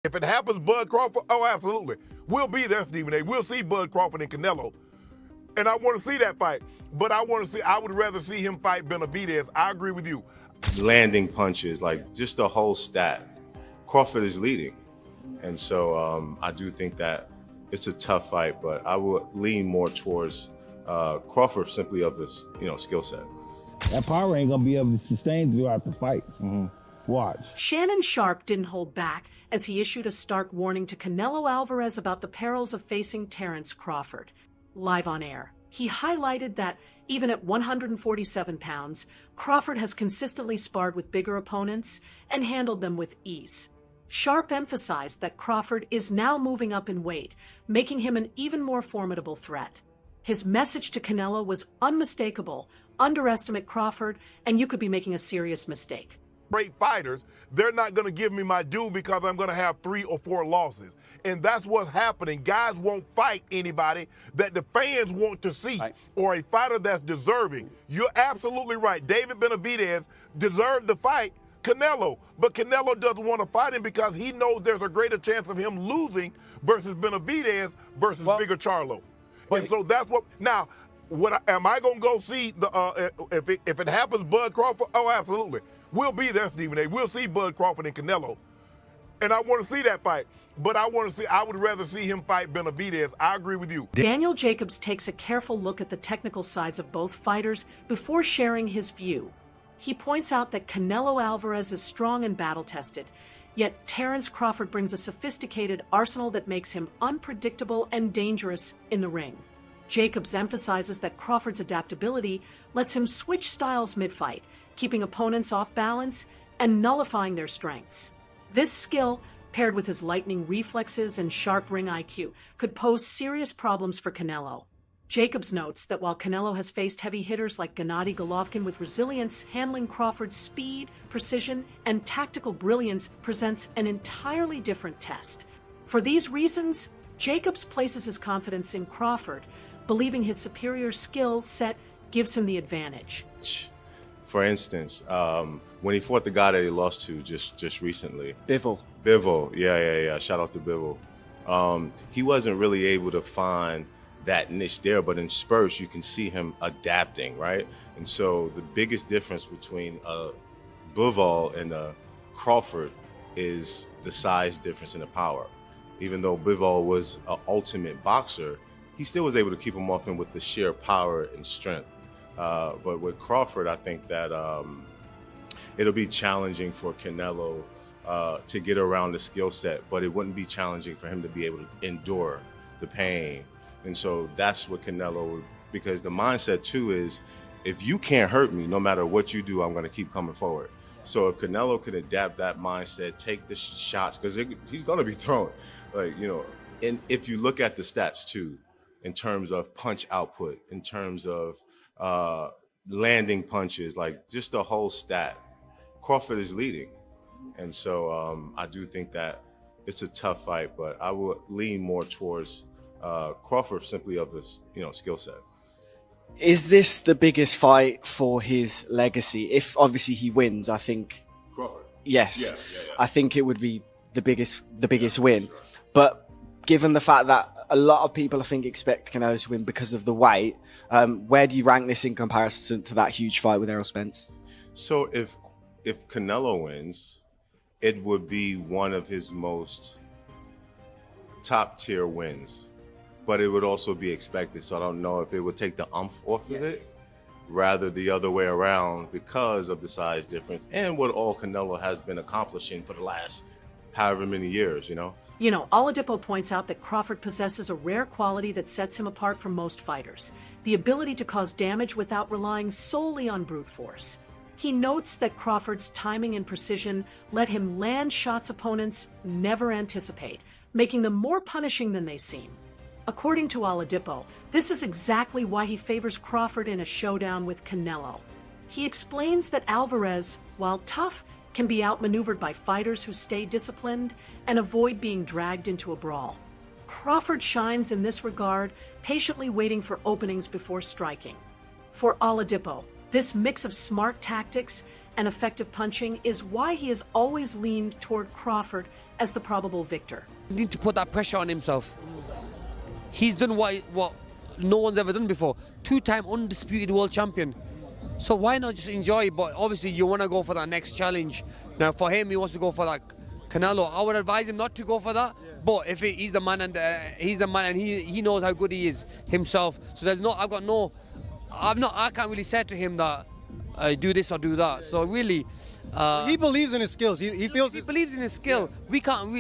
If it happens, Bud Crawford, oh, absolutely. We'll be there, Stephen A. We'll see Bud Crawford and Canelo. And I want to see that fight. But I would rather see him fight Benavidez. I agree with you. Landing punches, like just the whole stat. Crawford is leading. And so I do think that it's a tough fight, but I would lean more towards Crawford simply of his, skill set. That power ain't gonna be able to sustain throughout the fight. Watch. Shannon Sharpe didn't hold back as he issued a stark warning to Canelo Alvarez about the perils of facing Terence Crawford. Live on air, he highlighted that even at 147 pounds, Crawford has consistently sparred with bigger opponents and handled them with ease. Sharpe emphasized that Crawford is now moving up in weight, making him an even more formidable threat. His message to Canelo was unmistakable: underestimate Crawford, and you could be making a serious mistake. Great fighters, they're not going to give me my due because I'm going to have 3 or 4 losses. And that's what's happening. Guys won't fight anybody that the fans want to see, or a fighter that's deserving. You're absolutely right. David Benavidez deserved the fight Canelo, but Canelo doesn't want to fight him because he knows there's a greater chance of him losing versus Benavidez versus Bigger Charlo. And so that's what, now, am I going to go see, if it happens, Bud Crawford? Oh, absolutely. We'll be there, Stephen A. We'll see Bud Crawford and Canelo. And I want to see that fight. But I would rather see him fight Benavidez. I agree with you. Daniel Jacobs takes a careful look at the technical sides of both fighters before sharing his view. He points out that Canelo Alvarez is strong and battle-tested, yet Terence Crawford brings a sophisticated arsenal that makes him unpredictable and dangerous in the ring. Jacobs emphasizes that Crawford's adaptability lets him switch styles mid-fight, keeping opponents off balance and nullifying their strengths. This skill, paired with his lightning reflexes and sharp ring IQ, could pose serious problems for Canelo. Jacobs notes that while Canelo has faced heavy hitters like Gennady Golovkin with resilience, handling Crawford's speed, precision, and tactical brilliance presents an entirely different test. For these reasons, Jacobs places his confidence in Crawford, believing his superior skill set gives him the advantage. For instance, when he fought the guy that he lost to just recently. Bivol, yeah. Shout out to Bivol. He wasn't really able to find that niche there, but in spurts you can see him adapting, right? And so the biggest difference between Bivol and Crawford is the size difference in the power. Even though Bivol was an ultimate boxer, he still was able to keep him off him with the sheer power and strength. But with Crawford, I think that it'll be challenging for Canelo to get around the skill set, but it wouldn't be challenging for him to be able to endure the pain. And so that's what Canelo, because the mindset too is, if you can't hurt me, no matter what you do, I'm going to keep coming forward. So if Canelo could adapt that mindset, take the shots, because he's going to be thrown, and if you look at the stats too, in terms of punch output, in terms of landing punches, like just the whole stat, Crawford is leading. And so I do think that it's a tough fight, but I would lean more towards Crawford simply of his, skill set. Is this the biggest fight for his legacy? If obviously he wins, I think. Crawford. Yes. Yeah. I think it would be the biggest win. Sure. But given the fact that a lot of people, I think, expect Canelo to win because of the weight, where do you rank this in comparison to that huge fight with Errol Spence? So if Canelo wins, it would be one of his most top tier wins. But it would also be expected. So I don't know if it would take the umph off of it, rather the other way around, because of the size difference and what all Canelo has been accomplishing for the last however many years, Oladipo points out that Crawford possesses a rare quality that sets him apart from most fighters: the ability to cause damage without relying solely on brute force. He notes that Crawford's timing and precision let him land shots opponents never anticipate, making them more punishing than they seem. According to Oladipo, this is exactly why he favors Crawford in a showdown with Canelo. He explains that Alvarez, while tough, can be outmaneuvered by fighters who stay disciplined and avoid being dragged into a brawl. Crawford shines in this regard, patiently waiting for openings before striking. For Oladipo, this mix of smart tactics and effective punching is why he has always leaned toward Crawford as the probable victor. He needs to put that pressure on himself. He's done what no one's ever done before. 2-time undisputed world champion. So why not just enjoy? But obviously you want to go for that next challenge. Now for him, he wants to go for that Canelo. I would advise him not to go for that. But if he's the man and he knows how good he is himself. So I can't really say to him that do this or do that. So really, he believes in his skills. He feels he believes in his skill. Yeah.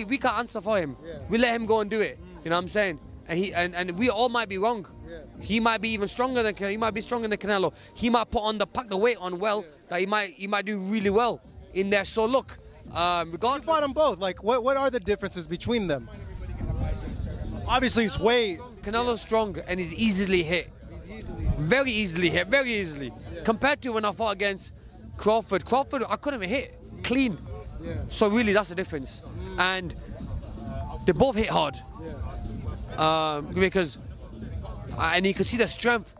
We can't answer for him. Yeah. We let him go and do it. You know what I'm saying? And we all might be wrong. Yeah. He might be even stronger than Canelo. He might pack the weight on well. That he might do really well in there. So look, regardless, you fought them both. Like what are the differences between them? Obviously, it's weight. Canelo's strong and he's easily hit. Very easily hit, very easily. Yeah. Compared to when I fought against Crawford, I couldn't even hit clean. Yeah. So really, that's the difference. And they both hit hard. Yeah. Because and you could see the strength.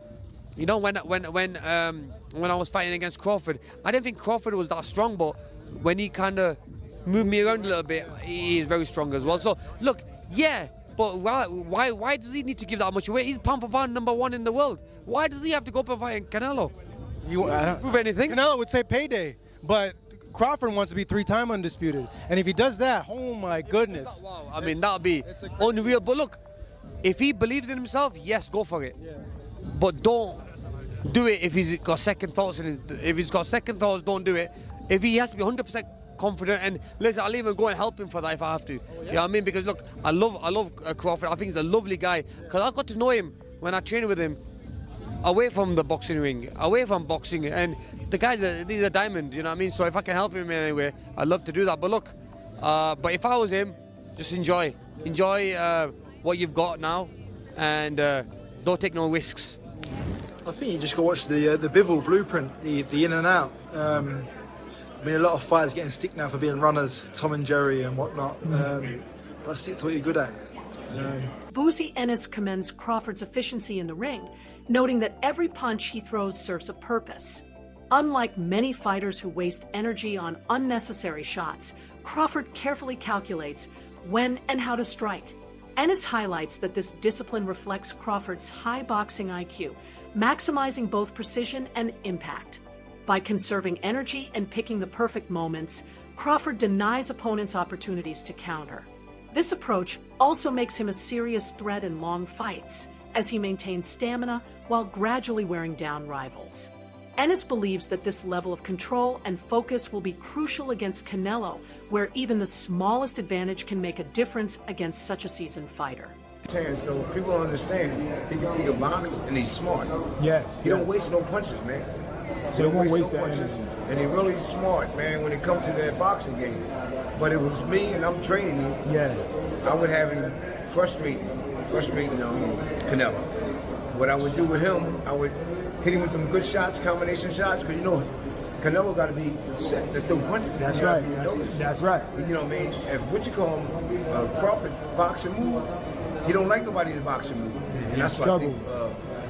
You know, when I was fighting against Crawford, I didn't think Crawford was that strong, but when he kind of moved me around a little bit, he is very strong as well. So look, yeah. But why does he need to give that much weight? He's pound for pound #1 in the world. Why does he have to go up and fight Canelo? I don't prove anything. Canelo would say payday, but Crawford wants to be 3-time undisputed. And if he does that, oh my goodness. Wow. I mean, that would be unreal. But look, if he believes in himself, yes, go for it. Yeah. But don't do it if he's got second thoughts. If he's got second thoughts, don't do it. If he has to be 100% confident, and listen, I'll even go and help him for that if I have to. Oh, yeah? You know what I mean? Because look, I love Crawford. I think he's a lovely guy. Because I got to know him when I trained with him away from the boxing ring, away from boxing, and the he's a diamond. You know what I mean? So if I can help him in any way, I'd love to do that. But look, but if I was him, just enjoy what you've got now, and don't take no risks. I think you just got to watch the Bivol blueprint, the in and out. I mean, a lot of fighters getting stick now for being runners, Tom and Jerry and whatnot. But stick to what you're good at. Boozy Ennis commends Crawford's efficiency in the ring, noting that every punch he throws serves a purpose. Unlike many fighters who waste energy on unnecessary shots, Crawford carefully calculates when and how to strike. Ennis highlights that this discipline reflects Crawford's high boxing IQ, maximizing both precision and impact. By conserving energy and picking the perfect moments, Crawford denies opponents opportunities to counter. This approach also makes him a serious threat in long fights, as he maintains stamina while gradually wearing down rivals. Ennis believes that this level of control and focus will be crucial against Canelo, where even the smallest advantage can make a difference against such a seasoned fighter. Terence, though, people don't understand. He can box and he's smart. Yes. He don't waste no punches, man. So he won't waste that energy. And he's really smart, man, when it comes to that boxing game. But it was me and I'm training him. Yeah. I would have him frustrating Canelo. What I would do with him, I would hit him with some good shots, combination shots, because you know, Canelo got to be set to throw punches. That's right. That's right. You know what I mean? If Crawford boxing move, he don't like nobody to boxing move, and that's what I think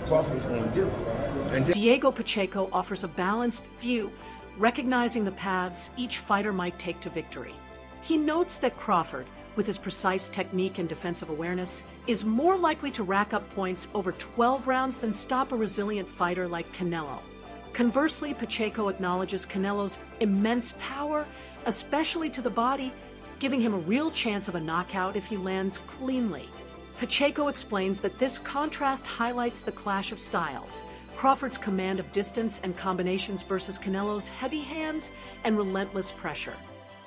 Crawford is going to do. Diego Pacheco offers a balanced view, recognizing the paths each fighter might take to victory. He notes that Crawford, with his precise technique and defensive awareness, is more likely to rack up points over 12 rounds than stop a resilient fighter like Canelo. Conversely, Pacheco acknowledges Canelo's immense power, especially to the body, giving him a real chance of a knockout if he lands cleanly. Pacheco explains that this contrast highlights the clash of styles, Crawford's command of distance and combinations versus Canelo's heavy hands and relentless pressure.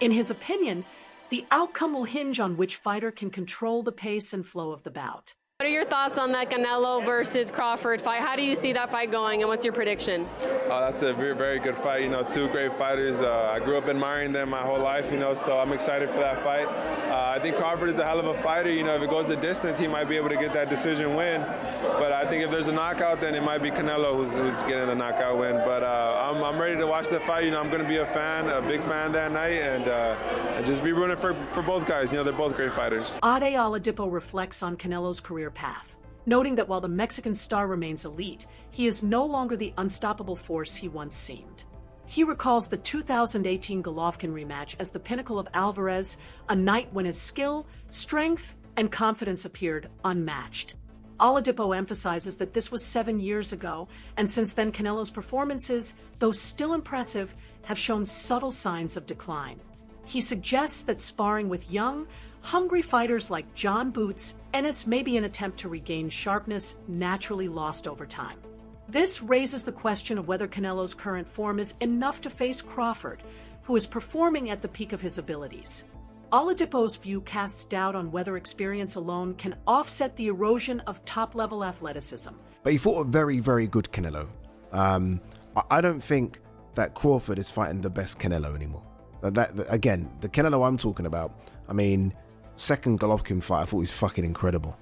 In his opinion, the outcome will hinge on which fighter can control the pace and flow of the bout. What are your thoughts on that Canelo versus Crawford fight? How do you see that fight going, and what's your prediction? That's a very, very good fight. You know, two great fighters. I grew up admiring them my whole life, you know, so I'm excited for that fight. I think Crawford is a hell of a fighter. You know, if it goes the distance, he might be able to get that decision win. But I think if there's a knockout, then it might be Canelo who's getting the knockout win. But I'm ready to watch the fight. You know, I'm going to be a big fan that night, and just be rooting for both guys. You know, they're both great fighters. Ade Oladipo reflects on Canelo's career path, noting that while the Mexican star remains elite, he is no longer the unstoppable force he once seemed. He recalls the 2018 Golovkin rematch as the pinnacle of Alvarez, a night when his skill, strength, and confidence appeared unmatched. Oladipo emphasizes that this was 7 years ago, and since then Canelo's performances, though still impressive, have shown subtle signs of decline. He suggests that sparring with young, hungry fighters like John Boots, Ennis may be an attempt to regain sharpness naturally lost over time. This raises the question of whether Canelo's current form is enough to face Crawford, who is performing at the peak of his abilities. Oladipo's view casts doubt on whether experience alone can offset the erosion of top-level athleticism. But he fought a very, very good Canelo. I don't think that Crawford is fighting the best Canelo anymore. Again, the Canelo I'm talking about, I mean, second Golovkin fight, I thought he was fucking incredible.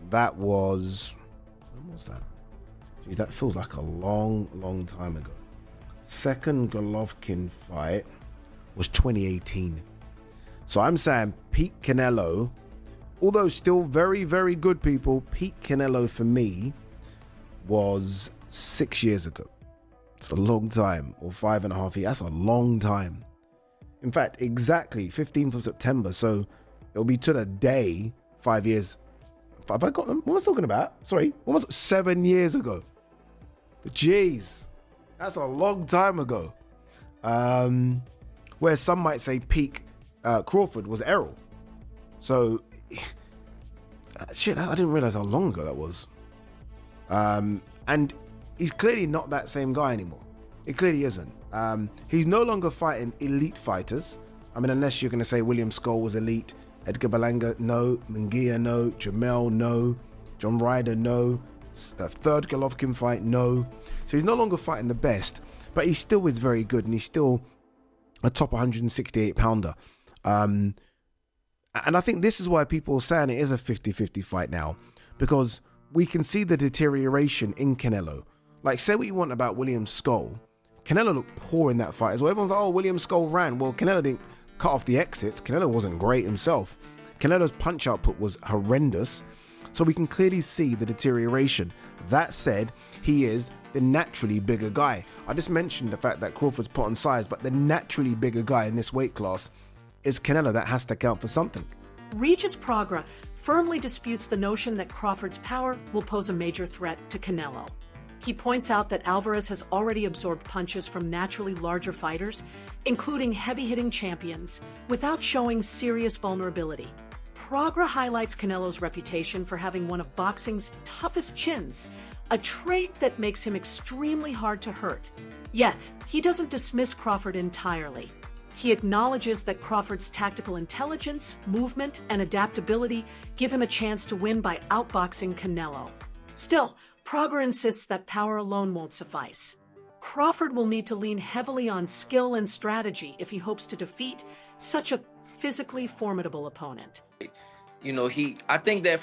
That was... when was that? Jeez, that feels like a long, long time ago. Second Golovkin fight was 2018. So I'm saying peak Canelo, although still very, very good people, peak Canelo for me was 6 years ago. It's a long time, or 5.5 years. That's a long time. In fact, exactly 15th of September. So it'll be to the day 5 years. Have I got them? What was I talking about? Sorry, almost 7 years ago. Jeez, that's a long time ago. Where some might say peak Crawford was Errol. So, shit, I didn't realize how long ago that was. And he's clearly not that same guy anymore. It clearly isn't. He's no longer fighting elite fighters. I mean, unless you're going to say William Scull was elite, Edgar Berlanga, no, Munguia, no, Jamel, no, John Ryder, no, third Golovkin fight, no. So he's no longer fighting the best, but he still is very good, and he's still a top 168 pounder. And I think this is why people are saying it is a 50-50 fight now, because we can see the deterioration in Canelo. Like, say what you want about William Scull, Canelo looked poor in that fight as well. Everyone's like, oh, William Scull ran. Well, Canelo didn't cut off the exits. Canelo wasn't great himself. Canelo's punch output was horrendous. So we can clearly see the deterioration. That said, he is the naturally bigger guy. I just mentioned the fact that Crawford's put on size, but the naturally bigger guy in this weight class is Canelo. That has to count for something. Regis Prograis firmly disputes the notion that Crawford's power will pose a major threat to Canelo. He points out that Alvarez has already absorbed punches from naturally larger fighters, including heavy-hitting champions, without showing serious vulnerability. Prograis highlights Canelo's reputation for having one of boxing's toughest chins, a trait that makes him extremely hard to hurt. Yet, he doesn't dismiss Crawford entirely. He acknowledges that Crawford's tactical intelligence, movement, and adaptability give him a chance to win by outboxing Canelo. Still, Prograis insists that power alone won't suffice. Crawford will need to lean heavily on skill and strategy if he hopes to defeat such a physically formidable opponent. You know, I think that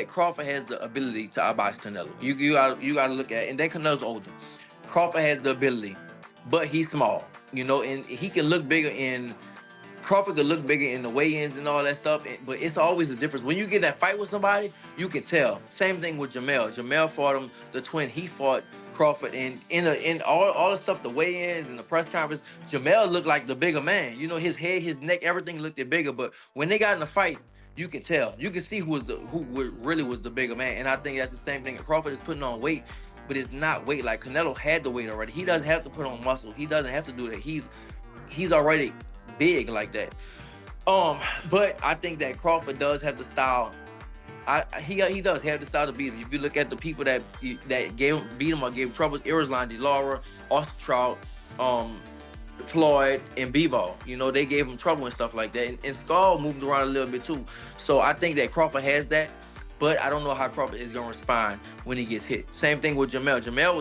Crawford has the ability to outbox Canelo. You got to look at it. And then Canelo's older. Crawford has the ability, but he's small, you know, and he can look bigger Crawford could look bigger in the weigh-ins and all that stuff, but it's always a difference. When you get in that fight with somebody, you can tell. Same thing with Jamel. Jamel fought him, the twin. He fought Crawford, and in all the stuff, the weigh-ins and the press conference, Jamel looked like the bigger man. You know, his head, his neck, everything looked bigger. But when they got in the fight, you can tell. You can see who really was the bigger man. And I think that's the same thing. Crawford is putting on weight, but it's not weight. Like Canelo had the weight already. He doesn't have to put on muscle. He doesn't have to do that. He's already big like that. But I think that Crawford does have the style. He does have the style to beat him. If you look at the people that beat him or gave him troubles, Irislan, De Lara, Austin Trout, Floyd, and Bivol, you know, they gave him trouble and stuff like that. And Skull moved around a little bit too. So I think that Crawford has that, but I don't know how Crawford is gonna respond when he gets hit. Same thing with Jamel. Jamel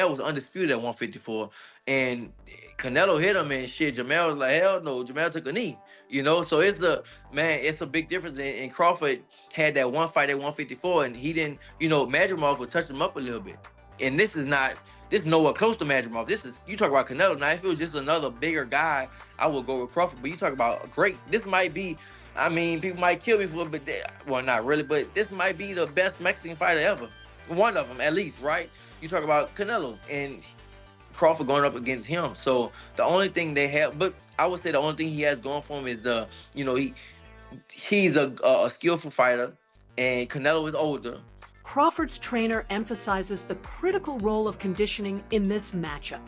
was undisputed at 154, and Canelo hit him and shit. Jamel was like, hell no. Jamel took a knee, you know. So it's a big difference. And Crawford had that one fight at 154, and he didn't, you know, Madrimov would touch him up a little bit. And this is nowhere close to Madrimov. You talk about Canelo. Now, if it was just another bigger guy, I would go with Crawford. But you talk about this might be, I mean, people might kill me for it, but well, not really, but this might be the best Mexican fighter ever. One of them, at least, right? You talk about Canelo, and Crawford going up against him. So the only thing they have, but I would say the only thing he has going for him is he's a skillful fighter, and Canelo is older. Crawford's trainer emphasizes the critical role of conditioning in this matchup.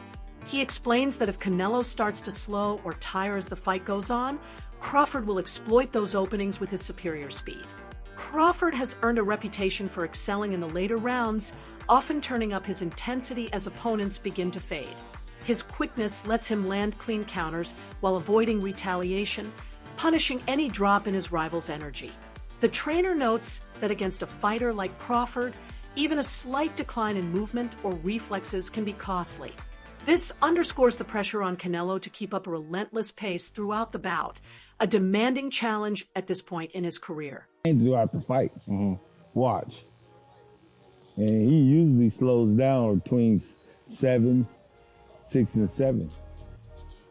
He explains that if Canelo starts to slow or tire as the fight goes on, Crawford will exploit those openings with his superior speed. Crawford has earned a reputation for excelling in the later rounds, often turning up his intensity as opponents begin to fade. His quickness lets him land clean counters while avoiding retaliation, punishing any drop in his rival's energy. The trainer notes that against a fighter like Crawford, even a slight decline in movement or reflexes can be costly. This underscores the pressure on Canelo to keep up a relentless pace throughout the bout, a demanding challenge at this point in his career. Throughout the fight, watch. And he usually slows down between 6 and 7.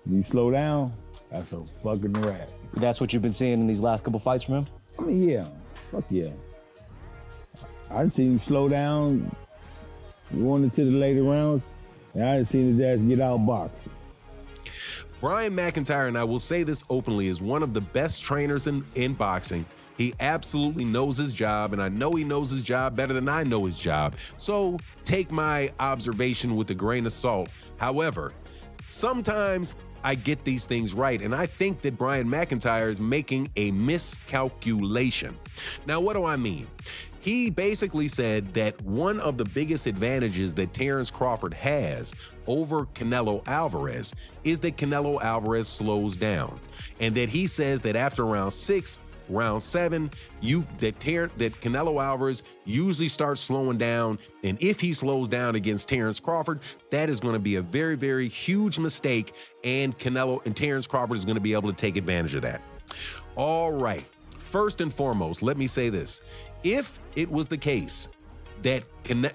If you slow down, that's a fucking wrap. That's what you've been seeing in these last couple fights from him? I mean, yeah. Fuck yeah. I seen him slow down going into the later rounds, and I done seen his ass get outboxed. Brian McIntyre, and I will say this openly, is one of the best trainers in boxing. He absolutely knows his job, and I know he knows his job better than I know his job. So take my observation with a grain of salt. However, sometimes I get these things right, and I think that Brian McIntyre is making a miscalculation. Now, what do I mean? He basically said that one of the biggest advantages that Terence Crawford has over Canelo Alvarez is that Canelo Alvarez slows down, and that he says that after round 6, round 7, that Canelo Alvarez usually starts slowing down, and if he slows down against Terence Crawford, that is going to be a very, very huge mistake, and Terence Crawford is going to be able to take advantage of that. All right, first and foremost, let me say this. If it was the case that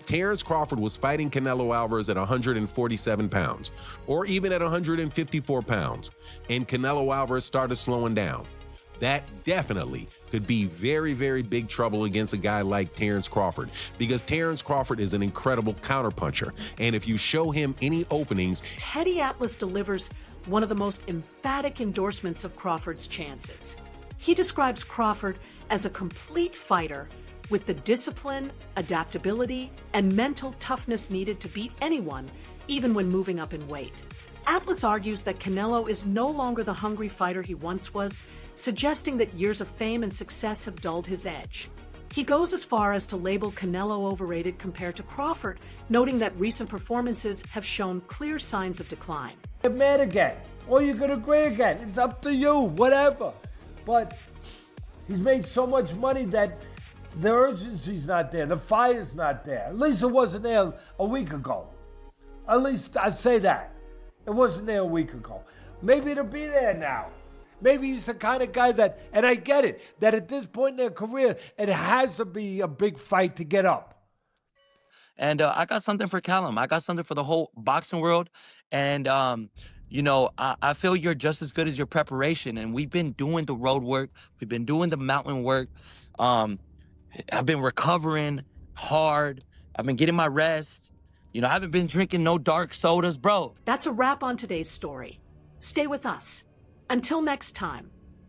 Terence Crawford was fighting Canelo Alvarez at 147 pounds, or even at 154 pounds, and Canelo Alvarez started slowing down, that definitely could be very, very big trouble against a guy like Terence Crawford, because Terence Crawford is an incredible counterpuncher, and if you show him any openings... Teddy Atlas delivers one of the most emphatic endorsements of Crawford's chances. He describes Crawford as a complete fighter with the discipline, adaptability, and mental toughness needed to beat anyone, even when moving up in weight. Atlas argues that Canelo is no longer the hungry fighter he once was, suggesting that years of fame and success have dulled his edge. He goes as far as to label Canelo overrated compared to Crawford, noting that recent performances have shown clear signs of decline. Get mad again, or you could agree again. It's up to you, whatever. But he's made so much money that the urgency's not there, the fire's not there. At least it wasn't there a week ago. At least I say that. It wasn't there a week ago. Maybe it'll be there now. Maybe he's the kind of guy that, and I get it, that at this point in their career, it has to be a big fight to get up. And I got something for Callum. I got something for the whole boxing world. And, I feel you're just as good as your preparation. And we've been doing the road work. We've been doing the mountain work. I've been recovering hard. I've been getting my rest. I haven't been drinking no dark sodas, bro. That's a wrap on today's story. Stay with us. Until next time.